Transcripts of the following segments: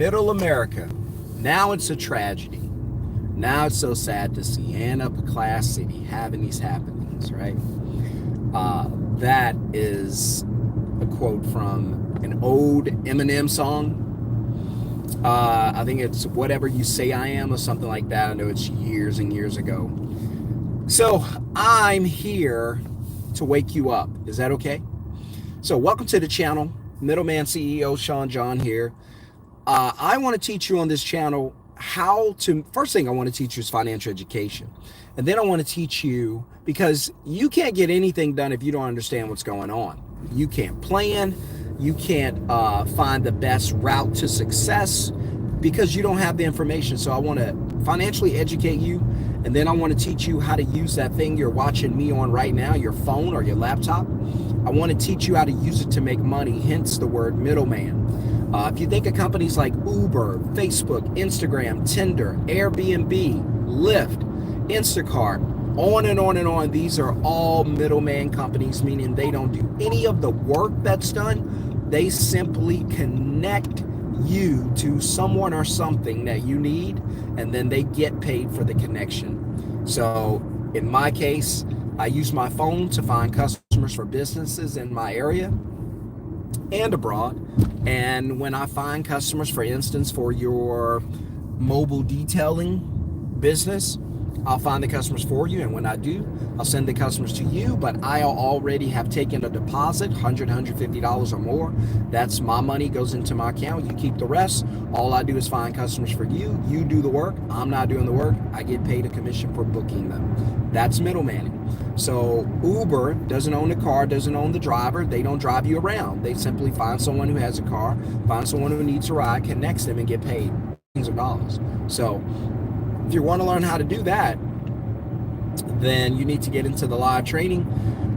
middle America, now it's a tragedy. Now it's so sad to see an upper class city having these happenings, right? That is a quote from an old Eminem song. I think it's Whatever You Say I Am or something like that. I know it's years and years ago. So I'm here to wake you up. Is that okay? So welcome to the channel. Middleman CEO Shon-Jhon here. I want to teach you on this channel how to, first thing I want to teach you is financial education. And then I want to teach you, because you can't get anything done if you don't understand what's going on. You can't plan. You can't find the best route to success because you don't have the information. So I want to financially educate you, and then I want to teach you how to use that thing you're watching me on right now, your phone or your laptop. I want to teach you how to use it to make money, hence the word middleman. If you think of companies like Uber, Facebook, Instagram, Tinder, Airbnb, Lyft, Instacart, on and on and on, these are all middleman companies, meaning they don't do any of the work that's done. They simply connect you to someone or something that you need, and then they get paid for the connection. So in my case, I use my phone to find customers for businesses in my area and abroad. And when I find customers, for instance, for your mobile detailing business, I'll find the customers for you, and when I do, I'll send the customers to you, but I already have taken a deposit, $100, $150 or more. That's my money, goes into my account. You keep the rest. All I do is find customers for you. You do the work. I'm not doing the work. I get paid a commission for booking them. That's middlemaning. So Uber doesn't own the car, doesn't own the driver. They don't drive you around. They simply find someone who has a car, find someone who needs a ride, connects them, and get paid millions of dollars. So if you want to learn how to do that, then you need to get into the live training.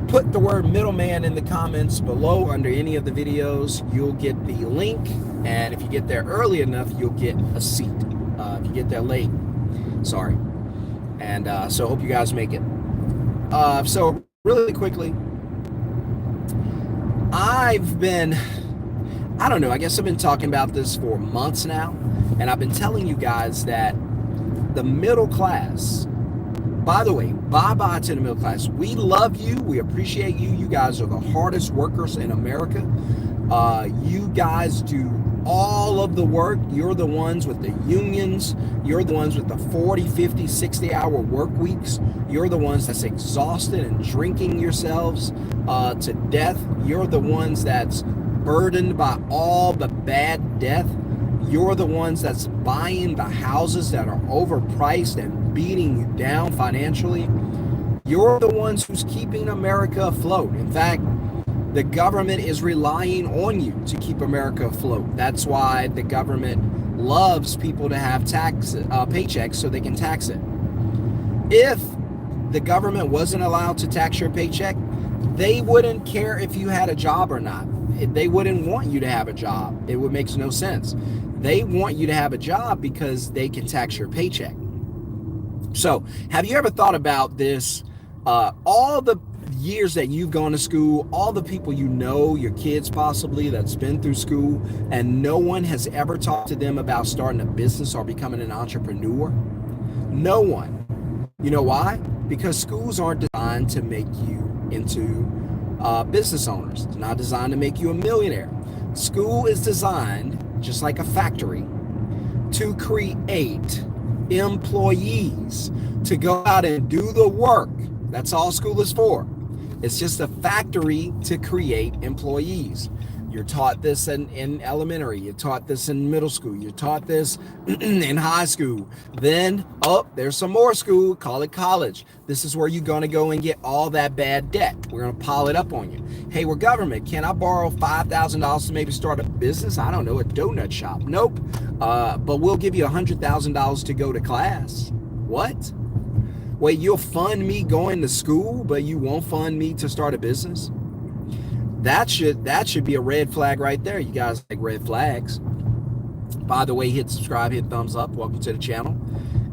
Put the word middleman in the comments below under any of the videos. You'll get the link, and if you get there early enough, you'll get a seat. If you get there late, sorry. And so hope you guys make it. So really quickly, I don't know, I guess I've been talking about this for months now, and I've been telling you guys that the middle class, by the way, bye-bye to the middle class. We love you. We appreciate you. You guys are the hardest workers in America. You guys do all of the work. You're the ones with the unions. You're the ones with the 40, 50, 60-hour work weeks. You're the ones that's exhausted and drinking yourselves to death. You're the ones that's burdened by all the bad debt. You're the ones that's buying the houses that are overpriced and beating you down financially. You're the ones who's keeping America afloat. In fact, the government is relying on you to keep America afloat. That's why the government loves people to have paychecks so they can tax it. If the government wasn't allowed to tax your paycheck, they wouldn't care if you had a job or not. They wouldn't want you to have a job. It would make no sense. They want you to have a job because they can tax your paycheck. So have you ever thought about this? All the years that you've gone to school, all the people you know, your kids possibly, that's been through school, and no one has ever talked to them about starting a business or becoming an entrepreneur? No one. You know why? Because schools aren't designed to make you into business owners. It's not designed to make you a millionaire. School is designed, just like a factory, to create employees to go out and do the work. That's all school is for. It's just a factory to create employees. You're taught this in elementary. You're taught this in middle school. You're taught this in high school. Then, there's some more school. Call it college. This is where you're going to go and get all that bad debt. We're going to pile it up on you. Hey, we're government. Can I borrow $5,000 to maybe start a business? I don't know, a donut shop. Nope. But we'll give you $100,000 to go to class. What? Wait, you'll fund me going to school, but you won't fund me to start a business? That should be a red flag right there. You guys like red flags. By the way, hit subscribe, hit thumbs up. Welcome to the channel.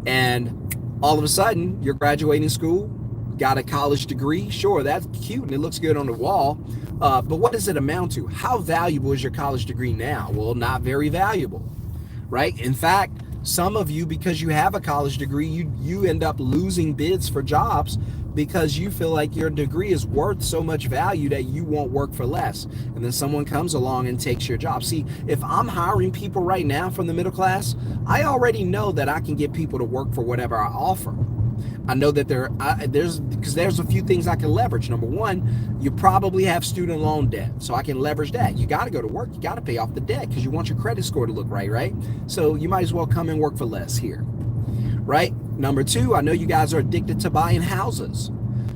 And all of a sudden, you're graduating school, got a college degree. Sure, that's cute and it looks good on the wall. But what does it amount to? How valuable is your college degree now? Well, not very valuable, right? In fact, some of you, because you have a college degree, you end up losing bids for jobs because you feel like your degree is worth so much value that you won't work for less. And then someone comes along and takes your job. See, if I'm hiring people right now from the middle class, I already know that I can get people to work for whatever I offer. I know that there's a few things I can leverage. Number one, you probably have student loan debt, so I can leverage that. You got to go to work. You got to pay off the debt because you want your credit score to look right? So you might as well come and work for less here, right? Number two, I know you guys are addicted to buying houses.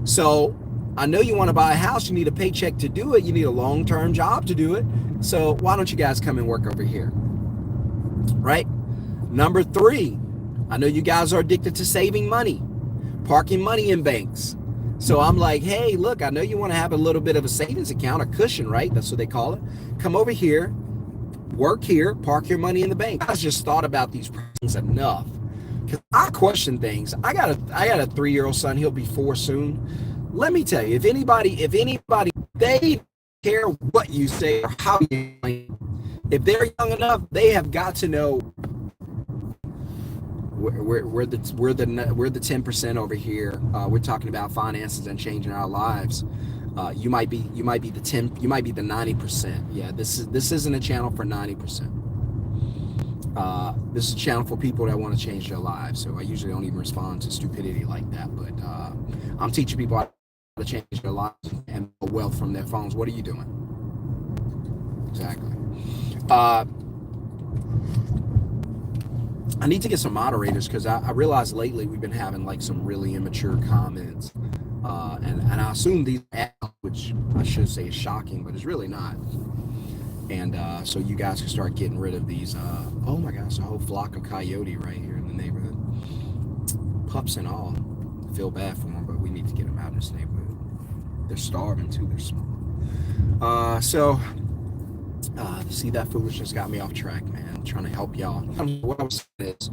So I know you want to buy a house. You need a paycheck to do it. You need a long-term job to do it. So why don't you guys come and work over here, right? Number three, I know you guys are addicted to saving money, parking money in banks. So I'm like, hey, look, I know you want to have a little bit of a savings account, a cushion, right? That's what they call it. Come over here, work here, park your money in the bank. I just thought about these things enough because I question things. I got a 3-year-old son. He'll be 4 soon. Let me tell you, if anybody, they care what you say or how you explain. If they're young enough, they have got to know we're the 10% over here. We're talking about finances and changing our lives. You might be the 10. You might be the 90%. Yeah, this isn't a channel for 90%. This is a channel for people that want to change their lives. So I usually don't even respond to stupidity like that. But I'm teaching people how to change their lives and wealth from their phones. What are you doing? Exactly. I need to get some moderators because I realized lately we've been having like some really immature comments. And I assume these, which I should say is shocking, but it's really not. And so you guys can start getting rid of these. Oh my gosh, a whole flock of coyote right here in the neighborhood. Pups and all. I feel bad for them, but we need to get them out of this neighborhood. They're starving too, they're small. See, that foolishness got me off track, man. I'm trying to help y'all. What I was saying is,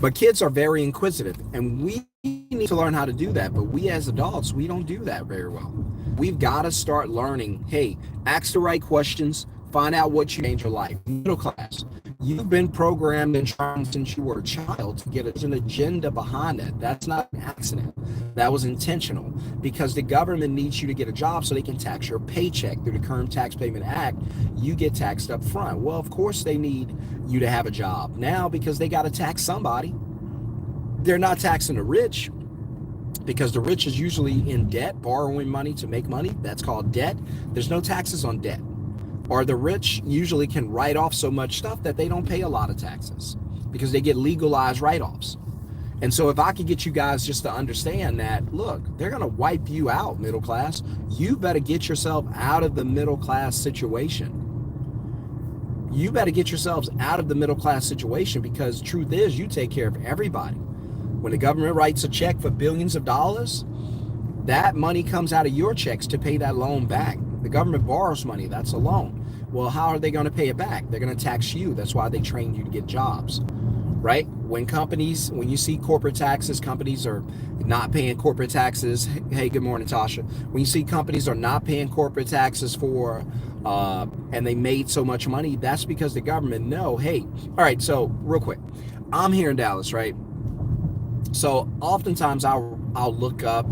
but kids are very inquisitive, and we need to learn how to do that. But we as adults, we don't do that very well. We've got to start learning, hey, ask the right questions, find out what you change your life. Middle class, you've been programmed and trained since you were a child to get an agenda behind it. That's not an accident. That was intentional because the government needs you to get a job so they can tax your paycheck. Through the Current Tax Payment Act, you get taxed up front. Well, of course they need you to have a job now because they got to tax somebody. They're not taxing the rich because the rich is usually in debt, borrowing money to make money. That's called debt. There's no taxes on debt. Or the rich usually can write off so much stuff that they don't pay a lot of taxes because they get legalized write-offs. And so if I could get you guys just to understand that, look, they're going to wipe you out, middle class. You better get yourself out of the middle class situation. You better get yourselves out of the middle class situation because the truth is you take care of everybody. When the government writes a check for billions of dollars, that money comes out of your checks to pay that loan back. The government borrows money, that's a loan. Well, how are they going to pay it back? They're going to tax you. That's why they train you to get jobs, right? When you see corporate taxes, companies are not paying corporate taxes. Hey, good morning, Tasha. When you see companies are not paying corporate taxes and they made so much money, that's because the government know, hey, all right, so real quick, I'm here in Dallas, right? So oftentimes I'll look up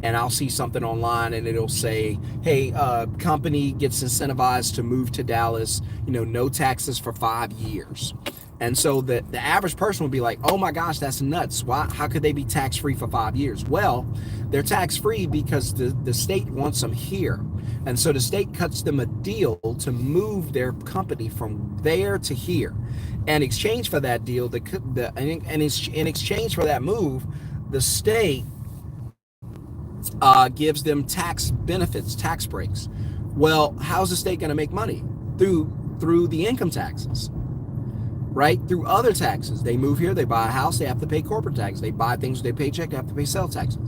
and I'll see something online and it'll say, hey, company gets incentivized to move to Dallas, no taxes for 5 years. And so the average person would be like, oh my gosh, that's nuts. Why? How could they be tax-free for 5 years? Well, they're tax-free because the state wants them here. And so the state cuts them a deal to move their company from there to here. And in exchange for that deal, in exchange for that move, the state gives them tax benefits, tax breaks. Well, how's the state going to make money? Through the income taxes, right? Through other taxes. They move here, they buy a house, they have to pay corporate tax. They buy things with their paycheck, they have to pay sales taxes,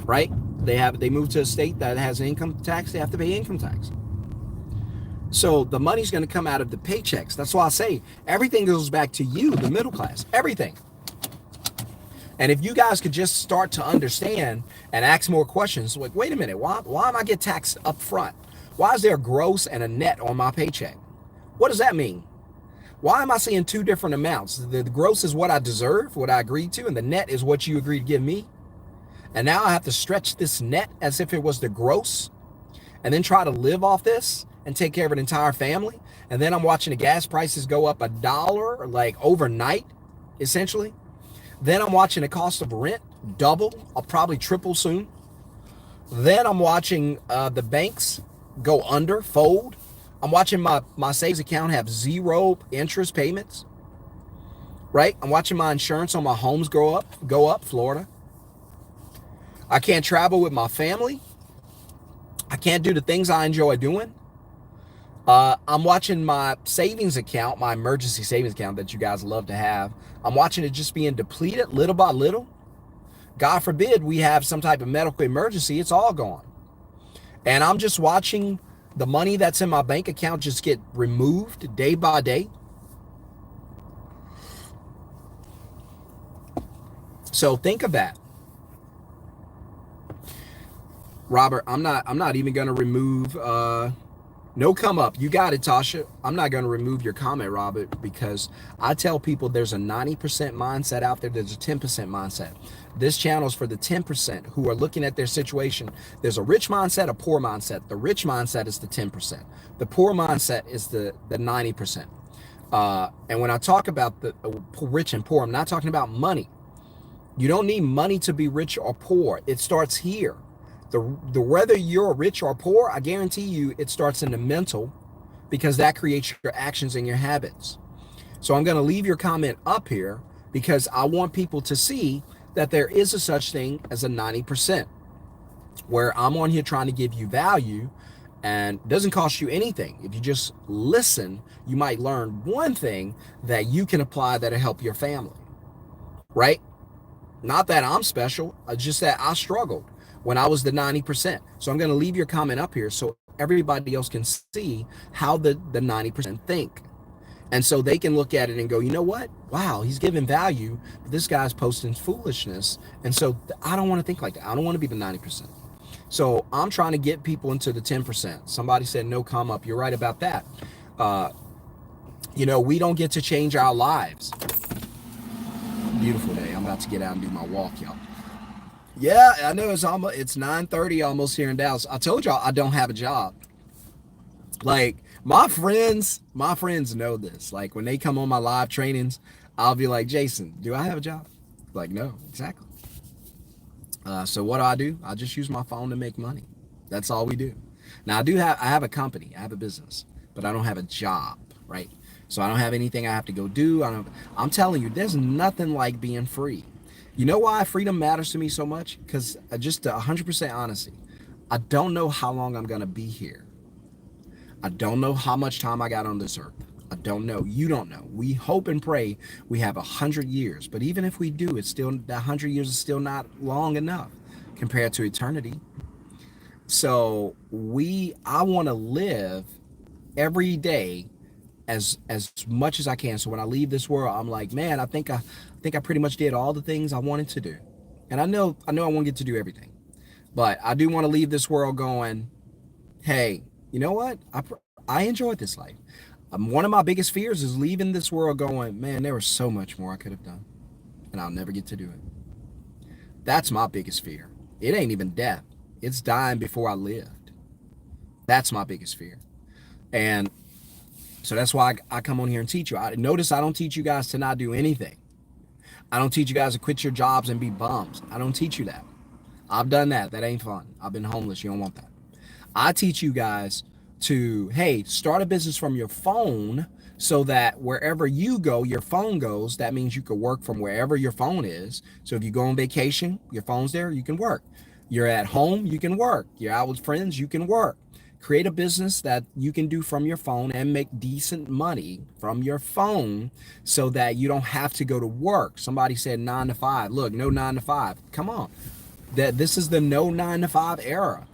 right? They move to a state that has an income tax, they have to pay income tax. So the money's going to come out of the paychecks. That's why I say everything goes back to you, the middle class, everything. And if you guys could just start to understand and ask more questions, like, wait a minute, why am I get taxed up front? Why is there a gross and a net on my paycheck? What does that mean? Why am I seeing two different amounts? The gross is what I deserve, what I agreed to, and the net is what you agreed to give me. And now I have to stretch this net as if it was the gross and then try to live off this and take care of an entire family. And then I'm watching the gas prices go up $1 like overnight, essentially. Then I'm watching the cost of rent double, I'll probably triple soon. Then I'm watching the banks go under, fold. I'm watching my savings account have 0 interest payments, right? I'm watching my insurance on my homes go up, Florida. I can't travel with my family. I can't do the things I enjoy doing. I'm watching my savings account, my emergency savings account that you guys love to have. I'm watching it just being depleted little by little. God forbid we have some type of medical emergency, it's all gone. And I'm just watching the money that's in my bank account just get removed day by day. So think of that. Robert, I'm not even going to remove no come up. You got it, Tasha. I'm not going to remove your comment, Robert, because I tell people there's a 90% mindset out there. There's a 10% mindset. This channel is for the 10% who are looking at their situation. There's a rich mindset, a poor mindset. The rich mindset is the 10%. The poor mindset is the 90%. And when I talk about the rich and poor, I'm not talking about money. You don't need money to be rich or poor. It starts here. The whether you're rich or poor, I guarantee you it starts in the mental, because that creates your actions and your habits. So I'm going to leave your comment up here because I want people to see that there is a such thing as a 90%, where I'm on here trying to give you value, and it doesn't cost you anything. If you just listen, you might learn one thing that you can apply that'll help your family, right? Not that I'm special, just that I struggled when I was the 90%. So I'm going to leave your comment up here so everybody else can see how the 90% think. And so they can look at it and go, you know what? Wow, he's giving value, but this guy's posting foolishness. And so I don't want to think like that. I don't want to be the 90%. So I'm trying to get people into the 10%. Somebody said no come up. You're right about that. You know, we don't get to change our lives. Beautiful day. I'm about to get out and do my walk, y'all. Yeah, I know it's 9:30 almost here in Dallas. I told y'all I don't have a job. Like my friends know this. Like when they come on my live trainings, I'll be like, Jason, do I have a job? Like, no, exactly. So what do? I just use my phone to make money. That's all we do. Now I have a company, I have a business, but I don't have a job, right? So I don't have anything I have to go do. I'm telling you, there's nothing like being free. You know why freedom matters to me so much? Because just 100% honesty, I don't know how long I'm going to be here. I don't know how much time I got on this earth. I don't know. You don't know. We hope and pray we have 100 years. But even if we do, it's still, that 100 years is still not long enough compared to eternity. So I want to live every day as much as I can. So when I leave this world, I'm like, man, I think I pretty much did all the things I wanted to do. And I know I won't get to do everything, but I do want to leave this world going, hey, you know what? I enjoyed this life. One of my biggest fears is leaving this world going, man, there was so much more I could have done and I'll never get to do it. That's my biggest fear. It ain't even death. It's dying before I lived. That's my biggest fear. And so that's why I come on here and teach you. Notice I don't teach you guys to not do anything. I don't teach you guys to quit your jobs and be bums. I don't teach you that. I've done that. That ain't fun. I've been homeless. You don't want that. I teach you guys to, hey, start a business from your phone so that wherever you go, your phone goes. That means you can work from wherever your phone is. So if you go on vacation, your phone's there, you can work. You're at home, you can work. You're out with friends, you can work. Create a business that you can do from your phone and make decent money from your phone so that you don't have to go to work. Somebody said 9 to 5. Look, no 9 to 5. Come on. This is the no 9 to 5 era.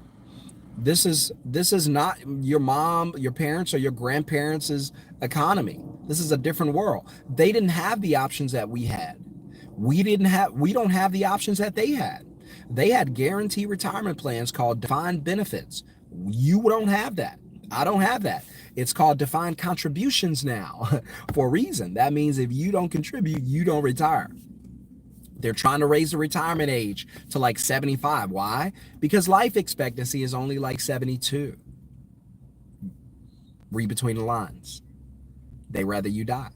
This is not your mom, your parents, or your grandparents' economy. This is a different world. They didn't have the options that we had. We don't have the options that they had. They had guaranteed retirement plans called defined benefits. You don't have that. I don't have that. It's called defined contributions now for a reason. That means if you don't contribute, you don't retire. They're trying to raise the retirement age to like 75. Why? Because life expectancy is only like 72. Read between the lines. They rather you die.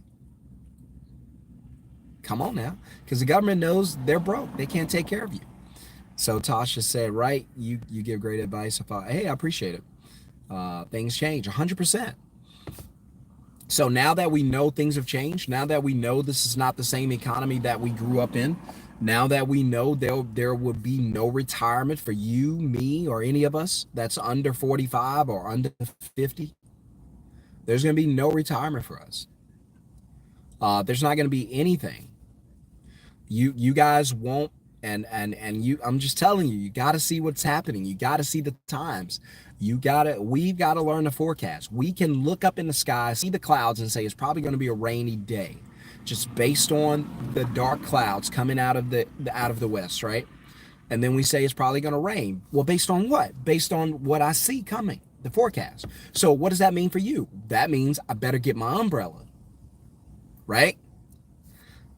Come on now. Because the government knows they're broke. They can't take care of you. So Tasha said, right, you give great advice. Hey, I appreciate it. Things change 100%. So now that we know things have changed, now that we know this is not the same economy that we grew up in, now that we know there would be no retirement for you, me, or any of us that's under 45 or under 50, there's going to be no retirement for us. There's not going to be anything. You guys won't, and you, I'm just telling you, you got to see what's happening. You got to see the times. We've got to learn to forecast. We can look up in the sky, see the clouds, and say it's probably going to be a rainy day, just based on the dark clouds coming out of the west, right? And then we say it's probably going to rain. Well, based on what? Based on what I see coming, the forecast. So what does that mean for you? That means I better get my umbrella, right?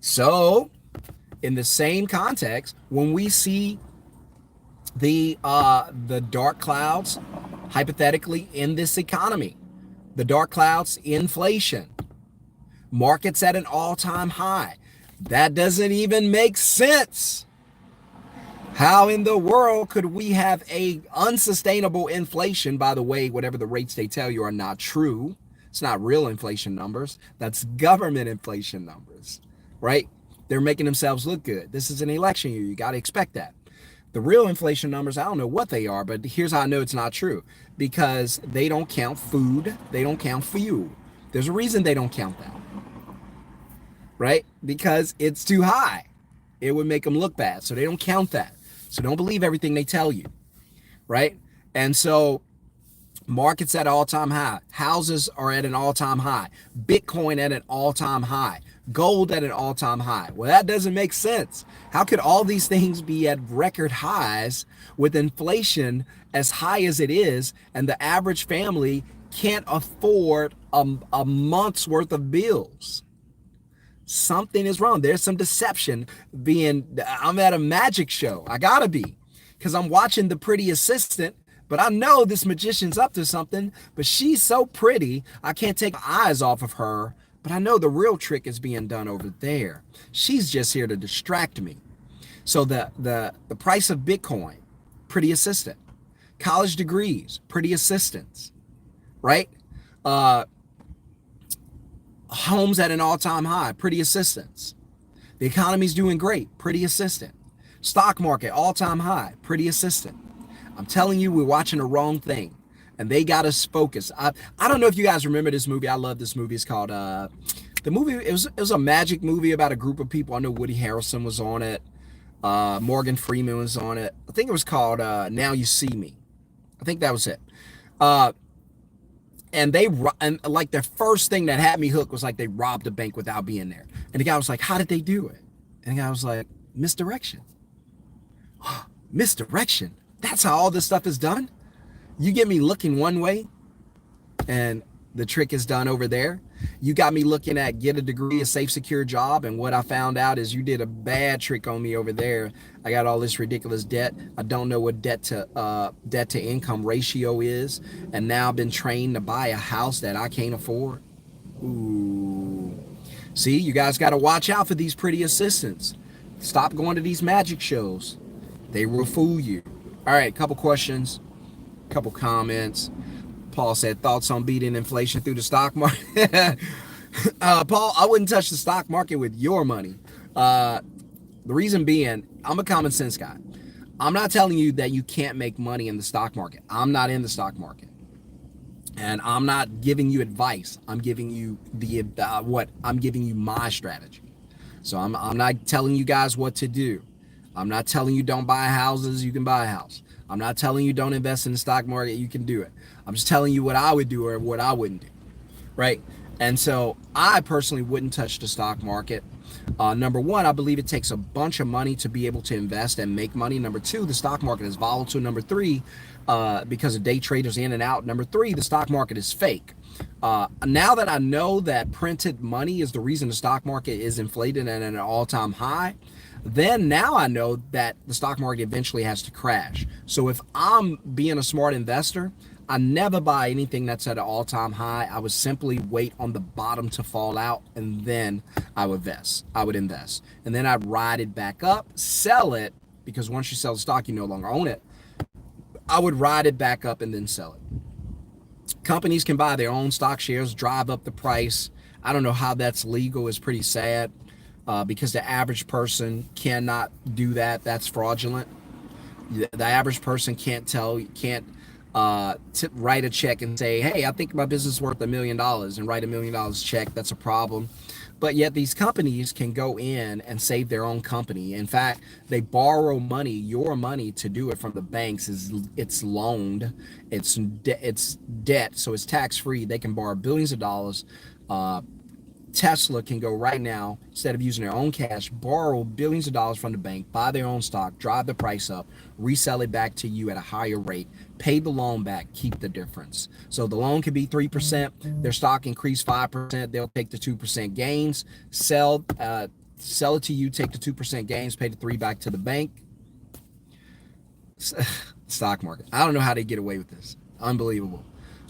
So in the same context, when we see the dark clouds, hypothetically, in this economy, the dark clouds, inflation, markets at an all-time high, that doesn't even make sense. How in the world could we have a unsustainable inflation? By the way, whatever the rates they tell you are not true. It's not real inflation numbers. That's government inflation numbers, right? They're making themselves look good. This is an election year. You got to expect that. The real inflation numbers, I don't know what they are, but here's how I know it's not true. Because they don't count food. They don't count fuel. There's a reason they don't count that, right? Because it's too high. It would make them look bad. So they don't count that. So don't believe everything they tell you, right? And so markets at an all-time high. Houses are at an all-time high. Bitcoin at an all-time high. Gold at an all-time high. Well, that doesn't make sense. How could all these things be at record highs with inflation as high as it is, and the average family can't afford a month's worth of bills? Something is wrong. There's some deception I'm at a magic show. I gotta be, because I'm watching The Pretty Assistant, but I know this magician's up to something, but she's so pretty, I can't take my eyes off of her. But I know the real trick is being done over there. She's just here to distract me. So the price of Bitcoin, pretty assistant. College degrees, pretty assistants, right? Homes at an all-time high, pretty assistants. The economy's doing great, pretty assistant. Stock market, all-time high, pretty assistant. I'm telling you, we're watching the wrong thing. And they got us focused. I don't know if you guys remember this movie. I love this movie. It's called the movie. It was a magic movie about a group of people. I know Woody Harrelson was on it. Morgan Freeman was on it. I think it was called Now You See Me. I think that was it. And like the first thing that had me hooked was like they robbed a bank without being there. And the guy was like, "How did they do it?" And the guy was like, "Misdirection." Misdirection. That's how all this stuff is done. You get me looking one way and the trick is done over there. You got me looking at get a degree, a safe, secure job. And what I found out is you did a bad trick on me over there. I got all this ridiculous debt. I don't know what debt to income ratio is. And now I've been trained to buy a house that I can't afford. Ooh. See, you guys got to watch out for these pretty assistants. Stop going to these magic shows. They will fool you. All right, couple questions. Couple comments. Paul said, thoughts on beating inflation through the stock market? Paul, I wouldn't touch the stock market with your money. The reason being, I'm a common sense guy. I'm not telling you that you can't make money in the stock market. I'm not in the stock market. And I'm not giving you advice. I'm giving you I'm giving you my strategy. So I'm not telling you guys what to do. I'm not telling you don't buy houses, you can buy a house. I'm not telling you don't invest in the stock market, you can do it. I'm just telling you what I would do or what I wouldn't do, right? And so I personally wouldn't touch the stock market. Number one, I believe it takes a bunch of money to be able to invest and make money. Number two, the stock market is volatile. Number three, because of day traders in and out. Number three, the stock market is fake. Now that I know that printed money is the reason the stock market is inflated and at an all-time high, then now I know that the stock market eventually has to crash. So if I'm being a smart investor, I never buy anything that's at an all-time high. I would simply wait on the bottom to fall out, and then I would invest. And then I'd ride it back up, sell it, because once you sell the stock, you no longer own it. I would ride it back up and then sell it. Companies can buy their own stock shares, drive up the price. I don't know how that's legal. It's pretty sad, because the average person cannot do that. That's fraudulent. The average person can't write a check and say, hey, I think my business is worth $1 million, and write $1 million check. That's a problem. But yet these companies can go in and save their own company. In fact, they borrow money, your money, to do it from the banks. It's loaned, it's debt, so it's tax free. They can borrow billions of dollars. Tesla can go right now, instead of using their own cash, borrow billions of dollars from the bank, buy their own stock, drive the price up, resell it back to you at a higher rate, pay the loan back, keep the difference. So the loan could be 3%, their stock increase 5%, they'll take the 2% gains, sell it to you, take the 2% gains, pay the 3 back to the bank. Stock market. I don't know how they get away with this. Unbelievable.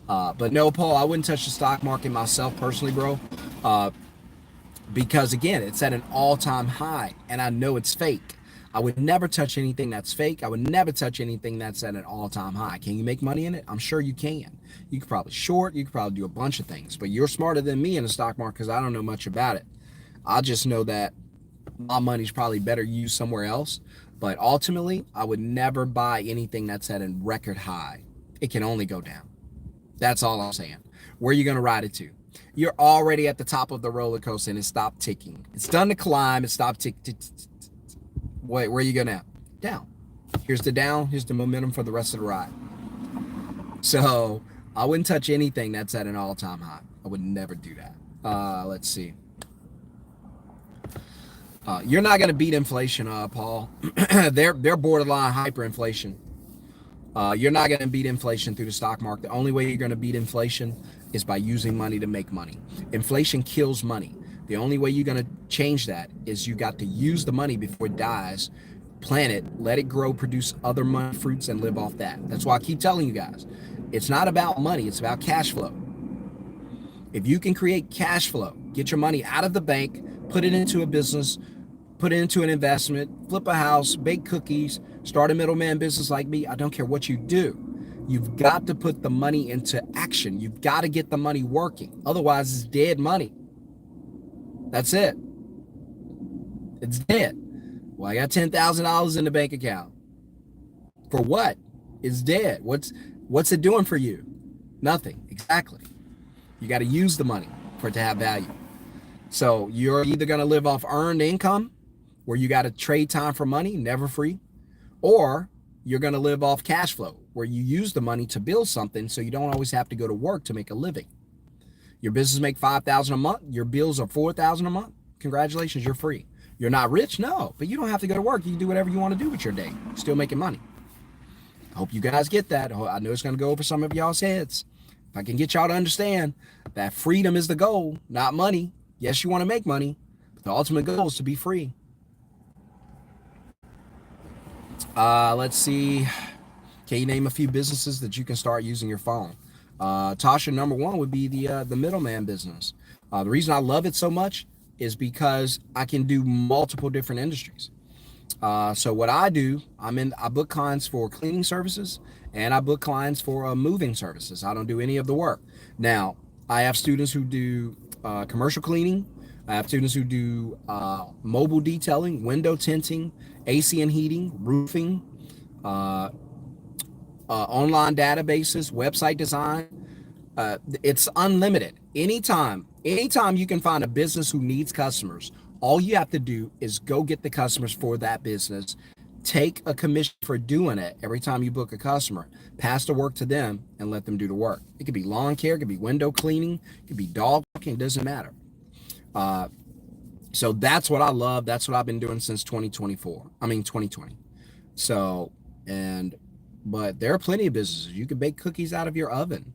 But no, Paul, I wouldn't touch the stock market myself personally, bro. Because again, it's at an all-time high, and I know it's fake. I would never touch anything that's fake. I would never touch anything that's at an all-time high. Can you make money in it? I'm sure you can. You could probably short. You could probably do a bunch of things. But you're smarter than me in the stock market, because I don't know much about it. I just know that my money's probably better used somewhere else. But ultimately, I would never buy anything that's at a record high. It can only go down. That's all I'm saying. Where are you going to ride it to? You're already at the top of the roller coaster, and it stopped ticking. It's done to climb. It stopped ticking. Wait, where are you going now? Down. Here's the down. Here's the momentum for the rest of the ride. So I wouldn't touch anything that's at an all-time high. I would never do that. Let's see. You're not going to beat inflation, Paul. They're borderline hyperinflation. You're not going to beat inflation through the stock market. The only way you're going to beat inflation is by using money to make money. Inflation kills money. The only way you're going to change that is you got to use the money before it dies, plant it, let it grow, produce other money fruits, and live off that. That's why I keep telling you guys, it's not about money, it's about cash flow. If you can create cash flow, get your money out of the bank, put it into a business, put it into an investment, flip a house, bake cookies, start a middleman business like me, I don't care what you do. You've got to put the money into action. You've got to get the money working. Otherwise, it's dead money. That's it. It's dead. Well, I got $10,000 in the bank account. For what? It's dead. What's it doing for you? Nothing. Exactly. You got to use the money for it to have value. So you're either going to live off earned income, where you got to trade time for money, never free, or you're going to live off cash flow, where you use the money to build something so you don't always have to go to work to make a living. Your business make $5,000 a month, your bills are $4,000 a month. Congratulations, you're free. You're not rich? No, but you don't have to go to work. You can do whatever you want to do with your day, still making money. I hope you guys get that. I know it's going to go over some of y'all's heads. If I can get y'all to understand that freedom is the goal, not money. Yes, you want to make money, but the ultimate goal is to be free. Let's see. Can you name a few businesses that you can start using your phone? Tasha, number one would be the middleman business. The reason I love it so much is because I can do multiple different industries. So what I do, I book clients for cleaning services, and I book clients for moving services. I don't do any of the work. Now, I have students who do commercial cleaning. I have students who do mobile detailing, window tinting, AC and heating, roofing, online databases, website design. It's unlimited. Anytime you can find a business who needs customers, all you have to do is go get the customers for that business, Take a commission for doing it every time you book a customer. Pass the work to them and let them do the work. It could be lawn care, it could be window cleaning, it could be dog walking, it doesn't matter. So that's what I love. That's what I've been doing since 2020. So, but there are plenty of businesses. You could bake cookies out of your oven.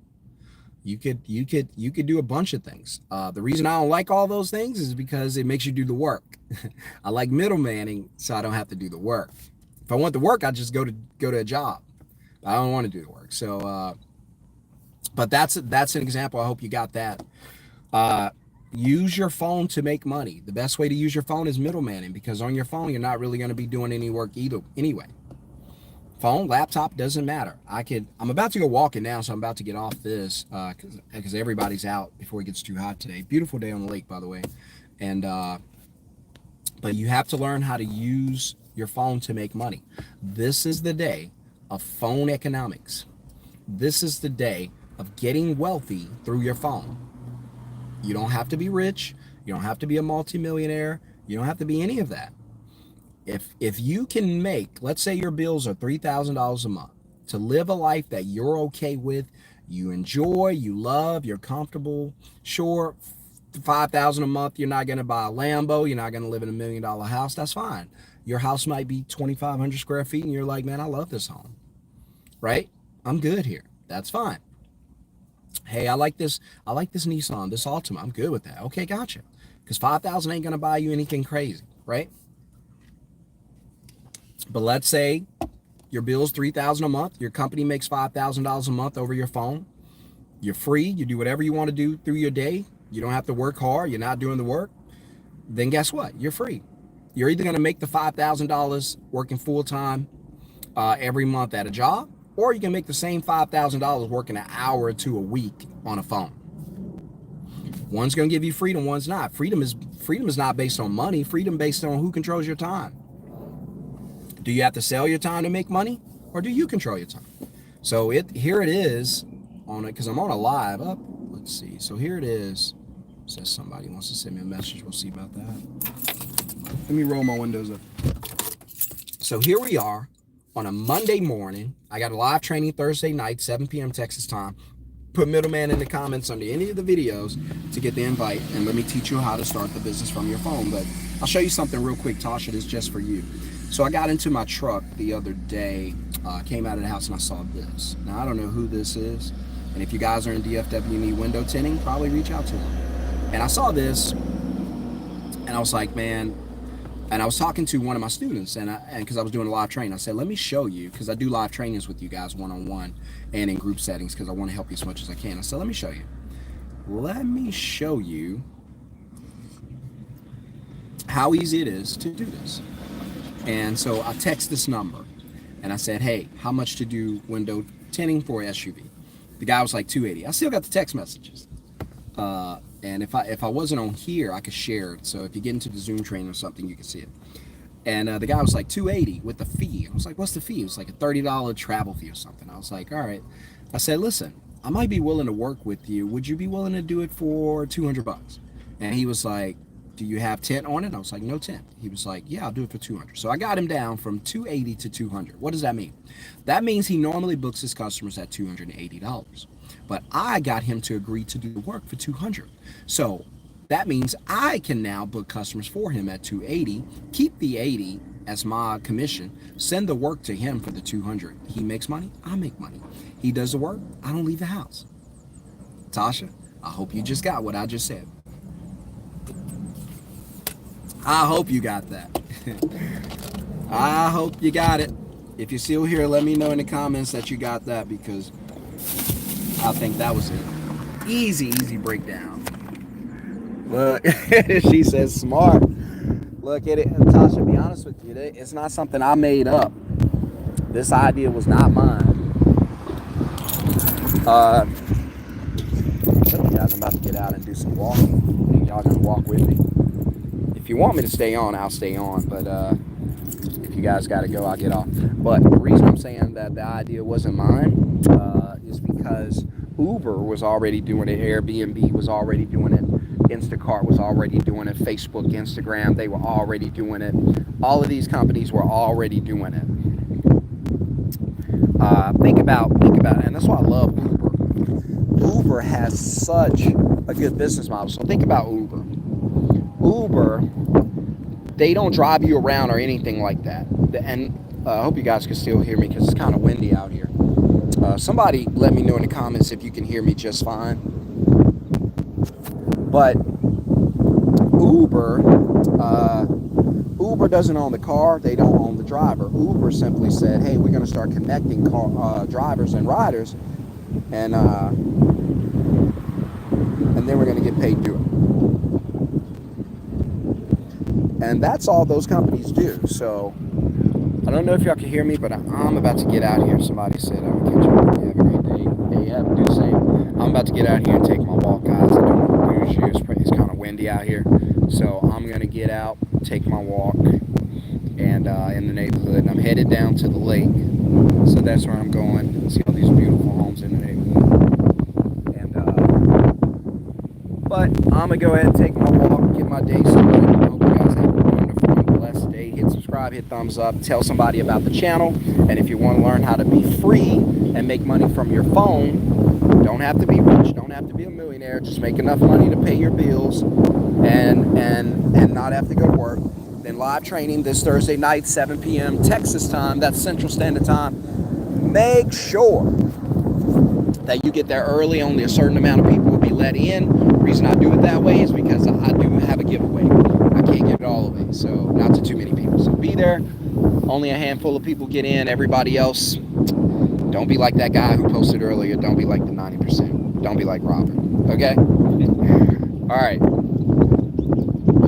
You could do a bunch of things. The reason I don't like all those things is because it makes you do the work. I like middlemaning, so I don't have to do the work. If I want the work, I just go to a job. I don't want to do the work. So, but that's an example. I hope you got that. Use your phone to make money. The best way to use your phone is middlemaning, because on your phone, you're not really going to be doing any work either anyway. Phone, laptop, doesn't matter. I'm about to go walking now, so I'm about to get off this because everybody's out before it gets too hot today. Beautiful day on the lake, by the way. And but you have to learn how to use your phone to make money. This is the day of phone economics. This is the day of getting wealthy through your phone. You don't have to be rich. You don't have to be a multimillionaire. You don't have to be any of that. If you can make, let's say your bills are $3,000 a month, to live a life that you're okay with, you enjoy, you love, you're comfortable. Sure, $5,000 a month, you're not going to buy a Lambo, you're not going to live in $1 million house. That's fine. Your house might be 2,500 square feet, and you're like, man, I love this home, right? I'm good here. That's fine. Hey, I like this Nissan, this Altima. I'm good with that. Okay, gotcha. Because $5,000 ain't going to buy you anything crazy, right? But let's say your bill's $3,000 a month. Your company makes $5,000 a month over your phone. You're free. You do whatever you want to do through your day. You don't have to work hard. You're not doing the work. Then guess what? You're free. You're either going to make the $5,000 working full time every month at a job, or you can make the same $5,000 working an hour or two a week on a phone. One's going to give you freedom. One's not. Freedom is not based on money. Freedom based on who controls your time. Do you have to sell your time to make money, or do you control your time? So here it is on it, because I'm on a live up. Let's see. So here it is. Says somebody wants to send me a message. We'll see about that. Let me roll my windows up. So here we are on a Monday morning. I got a live training Thursday night, 7 p.m. Texas time. Put middleman in the comments under any of the videos to get the invite, and let me teach you how to start the business from your phone. But I'll show you something real quick, Tasha. This is just for you. So I got into my truck the other day, came out of the house, and I saw this. Now, I don't know who this is, and if you guys are in DFW need window tinting, probably reach out to them. And I saw this, and I was like, man, and I was talking to one of my students, and because I was doing a live training, I said, let me show you, because I do live trainings with you guys one-on-one and in group settings, because I want to help you as much as I can. I said, let me show you. Let me show you how easy it is to do this. And so I text this number, and I said, hey, how much to do window tinting for an SUV? The guy was like $280. I still got the text messages. And if I wasn't on here, I could share it. So if you get into the Zoom training or something, you can see it. And the guy was like $280 with the fee. I was like, what's the fee? It was like a $30 travel fee or something. I was like, all right. I said, listen, I might be willing to work with you. Would you be willing to do it for $200? And he was like, do you have tint on it? I was like, no tint. He was like, yeah, I'll do it for $200. So I got him down from $280 to $200. What does that mean? That means he normally books his customers at $280. But I got him to agree to do the work for $200. So that means I can now book customers for him at $280, keep the $80 as my commission, send the work to him for the $200. He makes money, I make money. He does the work, I don't leave the house. Tasha, I hope you just got what I just said. I hope you got that. I hope you got it. If you're still here, let me know in the comments that you got that, because I think that was it. Easy breakdown. Look, she says smart. Look at it. Tasha, be honest with you, it's not something I made up. This idea was not mine. Guys, I'm about to get out and do some walking. Y'all gonna walk with me. If you want me to stay on, I'll stay on. But if you guys got to go, I'll get off. But the reason I'm saying that the idea wasn't mine is because Uber was already doing it. Airbnb was already doing it. Instacart was already doing it. Facebook, Instagram, they were already doing it. All of these companies were already doing it. Think about it, and that's why I love Uber. Uber has such a good business model. So think about Uber. Uber, they don't drive you around or anything like that. And I hope you guys can still hear me because it's kind of windy out here. Somebody let me know in the comments if you can hear me just fine. But Uber doesn't own the car. They don't own the driver. Uber simply said, hey, we're going to start connecting drivers and riders, and then we're going to get paid to do it. And that's all those companies do. So I don't know if y'all can hear me, but I'm about to get out here. Somebody said I would catch you. Have a great day. Hey, do the same. I'm about to get out here and take my walk, guys. I don't want to lose you. It's kind of windy out here. So I'm going to get out, take my walk, and in the neighborhood. And I'm headed down to the lake. So that's where I'm going. See all these beautiful homes in the neighborhood. And but I'm going to go ahead and take my walk, get my day started. I hope you guys have a wonderful and blessed day. Hit subscribe, hit thumbs up, tell somebody about the channel. And if you want to learn how to be free and make money from your phone, don't have to be rich, don't have to be a millionaire, just make enough money to pay your bills and not have to go to work. Then live training this Thursday night, 7 p.m. Texas time, that's Central Standard Time. Make sure that you get there early. Only a certain amount of people will be let in. The reason I do it that way is because I do have a giveaway. I can't give it all away, so not to too many people. So be there. Only a handful of people get in. Everybody else, don't be like that guy who posted earlier. Don't be like the 90%. Don't be like Robert. Okay? All right.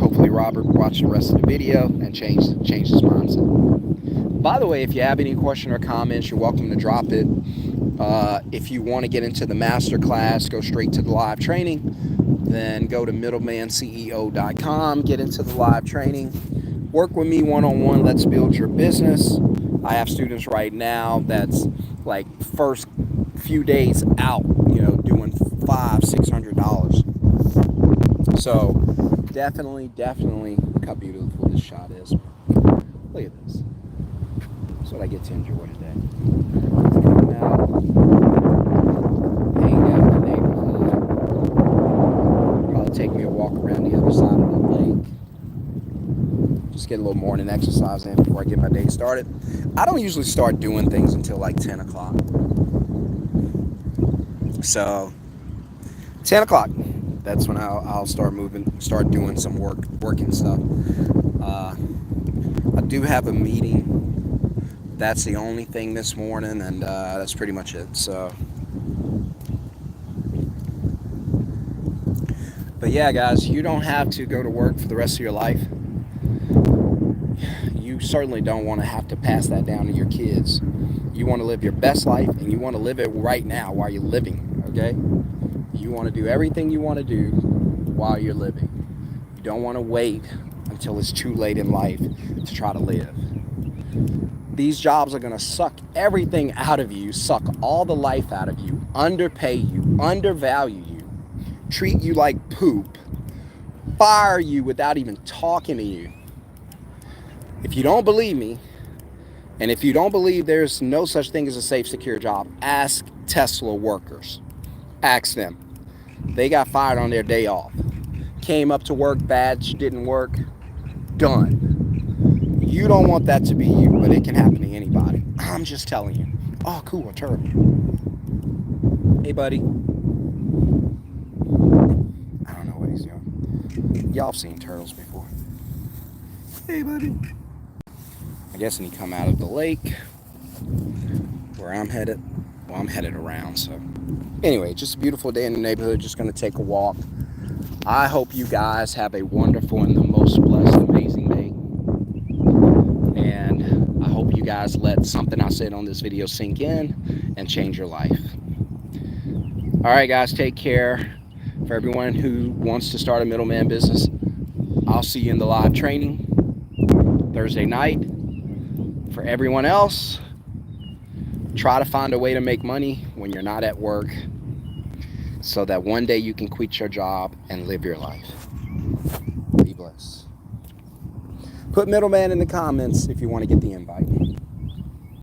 Hopefully Robert watched the rest of the video and changed his mindset. By the way, if you have any question or comments, you're welcome to drop it. If you want to get into the master class, go straight to the live training, then go to middlemanceo.com, get into the live training, work with me one-on-one. Let's build your business. I have students right now that's like first few days out, doing $500-$600. So definitely, look how beautiful this shot is. Look at this. That's what I get to enjoy today. Come out, hang out in the neighborhood. Probably take me a walk around the other side of the lake. Just get a little morning exercise in before I get my day started. I don't usually start doing things until like 10 o'clock. So 10 o'clock, that's when I'll start doing some working stuff. I do have a meeting. That's the only thing this morning, and that's pretty much it. So, but yeah, guys, you don't have to go to work for the rest of your life. You certainly don't want to have to pass that down to your kids. You want to live your best life, and you want to live it right now while you're living, okay? You want to do everything you want to do while you're living. You don't want to wait until it's too late in life to try to live. These jobs are going to suck everything out of you, suck all the life out of you, underpay you, undervalue you, treat you like poop, fire you without even talking to you. If you don't believe me, and if you don't believe there's no such thing as a safe, secure job, ask Tesla workers. Ask them. They got fired on their day off. Came up to work, badge didn't work, done. You don't want that to be you, but it can happen to anybody. I'm just telling you. Oh, cool, a turtle. Hey, buddy. I don't know what he's doing. Y'all have seen turtles before. Hey, buddy. I guess when you come out of the lake, where I'm headed, well, I'm headed around, so. Anyway, just a beautiful day in the neighborhood, just gonna take a walk. I hope you guys have a wonderful and the most blessed, amazing day. And I hope you guys let something I said on this video sink in and change your life. All right, guys, take care. For everyone who wants to start a middleman business, I'll see you in the live training Thursday night. For everyone else, try to find a way to make money when you're not at work. so that one day you can quit your job and live your life. Be blessed. Put middleman in the comments if you want to get the invite.